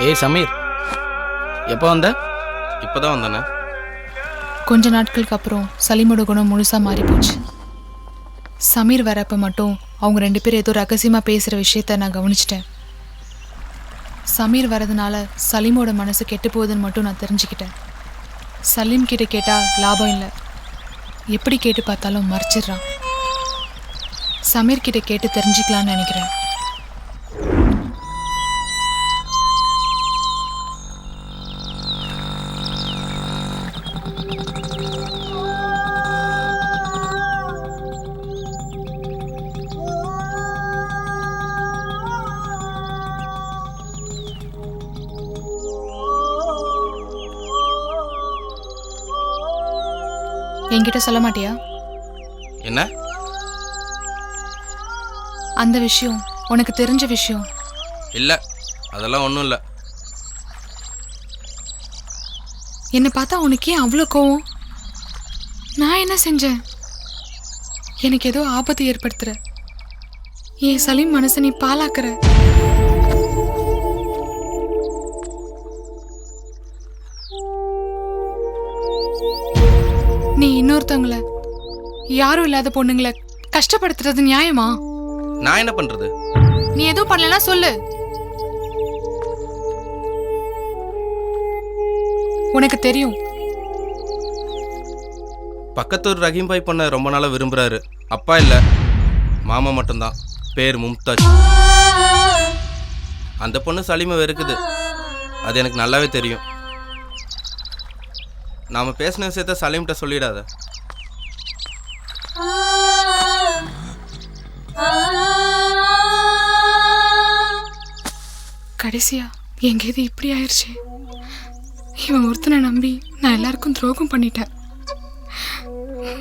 ஏய் சமீர், எப்போ வந்த? இப்போதான் வந்தானே. கொஞ்ச நாட்களுக்கு அப்புறம் சலீமோட குணம் முழுசா மாறி போச்சு. சமீர் வரப்ப மட்டும் அவங்க 2 பேரும் ஏதோ ரகசியமா பேசுற விஷயத்த நான் கவனிச்சிட்டேன். சமீர் வரதுனால சலீமோட மனசு கெட்டு போகுதுன்னு மட்டும் நான் தெரிஞ்சுக்கிட்டேன். சலீம் கிட்ட கேட்டா லாபம் இல்லை, எப்படி கேட்டு பார்த்தாலும் மறைச்சிடுறான். சமீர் கிட்ட கேட்டு தெரிஞ்சுக்கலான்னு நினைக்கிறேன். என்கிட்ட சொல்ல மாட்டியா? என்ன? அந்த விஷயம் உனக்கு தெரிஞ்ச விஷயம் இல்லை, அதெல்லாம் ஒன்றும் இல்லை. என்னை பார்த்தா உனக்கு ஏன் அவ்வளோ கோவம்? நான் என்ன செஞ்சேன்? எனக்கு ஏதோ ஆபத்து ஏற்படுத்துற. என் சலீம் மனசை நீ பாலாக்குற. நீ இன்னொருத்தவங்கள, யாரும் இல்லாத பொண்ணுங்களை கஷ்டப்படுத்துறது நியாயமா? நான் என்ன பண்றது? நீ எதுவும் பண்ணலனா சொல்லு. உனக்கு தெரியும். பக்கத்தூர் ரஹீம் பாய் பொண்ணை ரொம்ப நாளாக விரும்புகிறாரு. அப்பா இல்லை, மாமா மட்டும்தான். பேர் மும்தாஜ். அந்த பொண்ணு சலீமை வெறுக்குது, அது எனக்கு நல்லாவே தெரியும். நாம் பேசின விஷயத்த சலீம்கிட்ட சொல்லிடாத. கடைசியா எங்கேது இப்படி ஆயிடுச்சு. இவன் ஒருத்தனை நம்பி நான் எல்லாருக்கும் துரோகம் பண்ணிட்டேன்.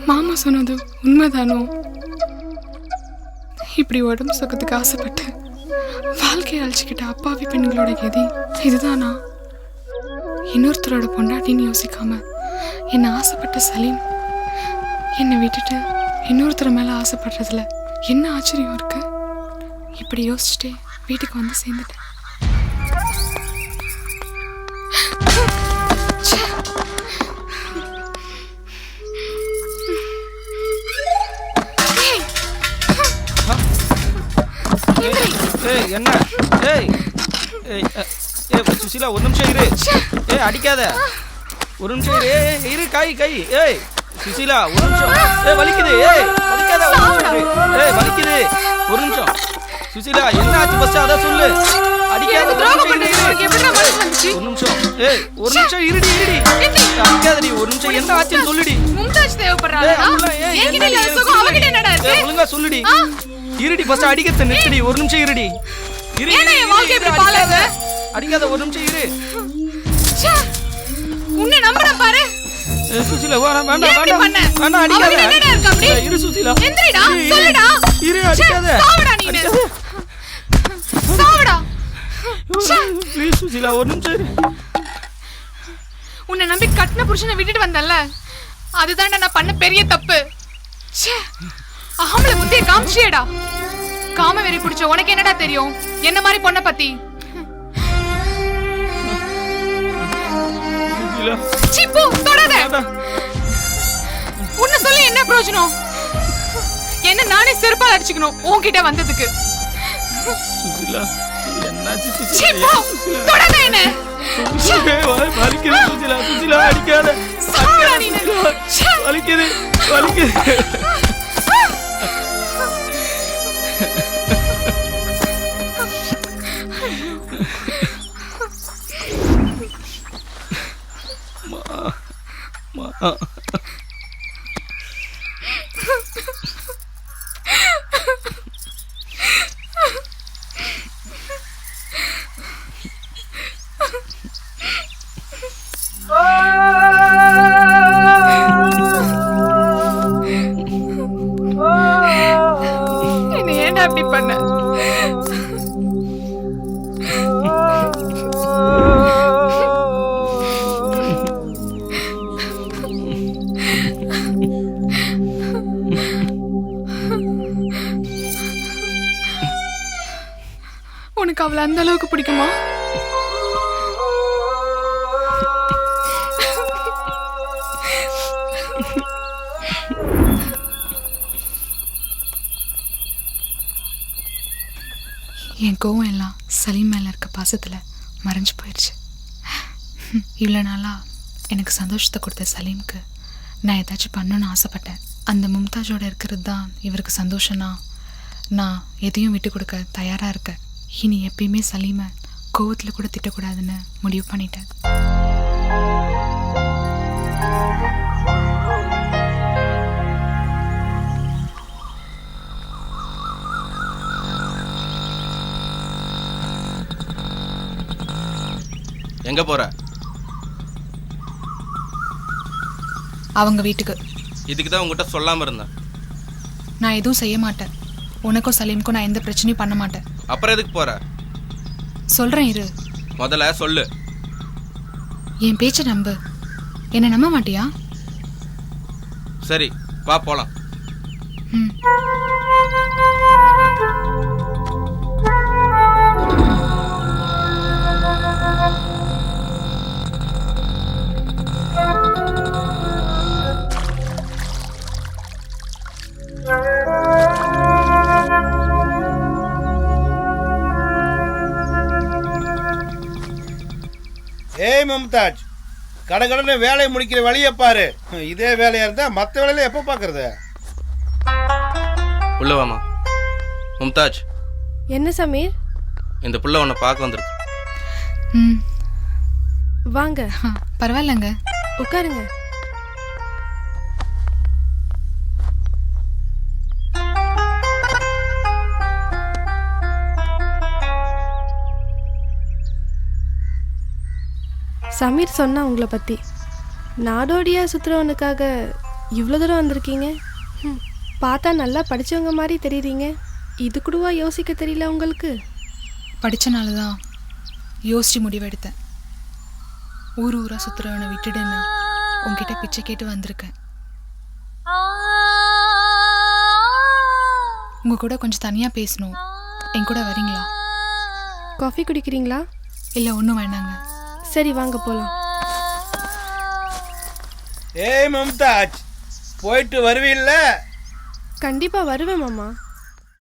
மாமா சொன்னது உண்மைதானோ? இப்படி உடம்பு சுகத்துக்கு ஆசைப்பட்டு வாழ்க்கையை அழிச்சுக்கிட்ட அப்பாவி பெண்களோட கதி இதுதானா? இன்னொருத்தரோட பொண்டாட்டின்னு யோசிக்காம என்னை ஆசைப்பட்ட சலீம் என்னை விட்டுட்டு இன்னொருத்தர் மேல ஆசைப்படுறதுல என்ன ஆச்சரியம் இருக்கு? இப்படி யோசிச்சுட்டே வீட்டுக்கு வந்து சேர்ந்துட்டேன். என்ன? சுசிலா, ஒரு நிமிஷம் இரு. அடிக்காத, ஒரு நிமிஷம் இரு. கை. சுசிலா, ஒரு நிமிஷம். வலிக்குது. வலிக்காத, வலிக்குது. ஒரு நிமிஷம். சுசிலா, என்ன ஆச்சு ஃபர்ஸ்ட் அத சொல்லு. அடிக்காத, ஒரு நிமிஷம். ஒரு நிமிஷம் இருடி. அடிக்காதடி, ஒரு நிமிஷம். என்ன ஆச்சுன்னு சொல்லுடி. மும்தாஜ் தேவைப்படுறாளா? என்கிட்ட இல்ல சுகம், அவகிட்ட என்னடா இருக்கு? ஒழுங்கா சொல்லுடி. இருடி, ஃபர்ஸ்ட் அடிக்கிறத நிறுத்தி. ஒரு நிமிஷம் இருடி. அடிக்காத, ஒரு நிமிஷம் இரு. உன்னை நம்பறேன் பாரு. சுசிலா, வேண்டாம் அடிக்காத. இரு சுசிலா. எந்திரிடா, சொல்லுடா. இரு, அடிக்காத. சாவடா நீ. சாவடா. ப்ளீஸ் சுசிலா, ஒரு நிமிஷம் இரு. உன்னை நம்பி கட்டின புருஷனை விட்டுட்டு வந்தல்ல, அதுதான் நான் பண்ண பெரிய தப்பு. ஆம்பளை புத்திய காமிச்சியேடா. காம வெறி பிடிச்ச உனக்கு என்னடா தெரியும் என்ன மாதிரி பொண்ணை பத்தி? சிப்பு, தொடாத. உன்னை சொல்லி என்ன பிரயோஜனம்? என்ன நானே செருப்பால் அடிச்சுக்கணும் உன்கிட்ட வந்ததுக்கு. சுசிலா, என்னாச்சு சுசிலா? சிப்பு, தொடாத என்ன. வலிக்குது சுசிலா. சுசிலா, அடிக்காத. சாவடா நீ. வலிக்குது. என்ன ஏன்டா அப்படி பண்ண? உனக்கு அவளை அந்த அளவுக்கு பிடிக்குமா? என் கோவம் எல்லாம் சலீம் மேல இருக்க பாசத்துல மறைஞ்சு போயிடுச்சு. இவ்வளோ நாளா எனக்கு சந்தோஷத்தை கொடுத்த சலீமுக்கு நான் ஏதாச்சும் பண்ணணும்னு ஆசைப்பட்டேன். அந்த மும்தாஜோட இருக்கிறது தான் இவருக்கு சந்தோஷம்னா நான் எதையும் விட்டு கொடுக்க தயாராக இருக்கேன். இனி எப்பயுமே சலீமை கோவத்தில் கூட திட்டக்கூடாதுன்னு முடிவு பண்ணிட்டேன். எங்க போற? அவங்க வீட்டுக்கு. இதுக்கு தான் உங்ககிட்ட சொல்லாம இருந்தேன். நான் எதுவும் செய்ய மாட்டேன். உனக்கும் சலீமுக்கும் நான் எந்த பிரச்சனையும் பண்ண மாட்டேன். அப்புறம் எதுக்கு போற? சொல்றேன் இரு. முதல்ல சொல்லு. என் பேச்சை நம்பு. என்ன நம்ப மாட்டியா? சரி வா போலாம். ம். ஏய் மும்தாஜ், கடகடன்னு வேலையை முடிக்கிற வழியை பாரு. இதே வேலையா இருந்தா மற்ற வேலையில எப்போ பாக்குறது? உள்ள வாமா. மும்தாஜ், என்ன சமீர்? இந்த புள்ள உன்னை பார்க்க வந்திருக்கு. ம். வாங்க, பரவாயில்லங்க. உட்காருங்க. சமீர் சொன்னா உங்களை பற்றி. நாடோடியா சுற்றுறவனுக்காக இவ்வளோ தூரம் வந்திருக்கீங்க. பார்த்தா நல்லா படித்தவங்க மாதிரி தெரியுறீங்க. இது கூடவா யோசிக்க தெரியல உங்களுக்கு? படித்தனால தான் யோசிச்சு முடிவெடுத்தேன். ஊர் ஊராக சுற்றுறவனை விட்டுடுன்னு உங்ககிட்ட பிச்சை கேட்டு வந்திருக்கேன். உங்கள் கூட கொஞ்சம் தனியாக பேசணும். என் கூட வரீங்களா? காஃபி குடிக்கிறீங்களா? இல்லை, ஒன்றும் வேணாங்க. சரி வாங்க போகலாம். ஏய் மும்தாஜ், போயிட்டு வருவீல்ல? கண்டிப்பாக வருவேன் மாமா.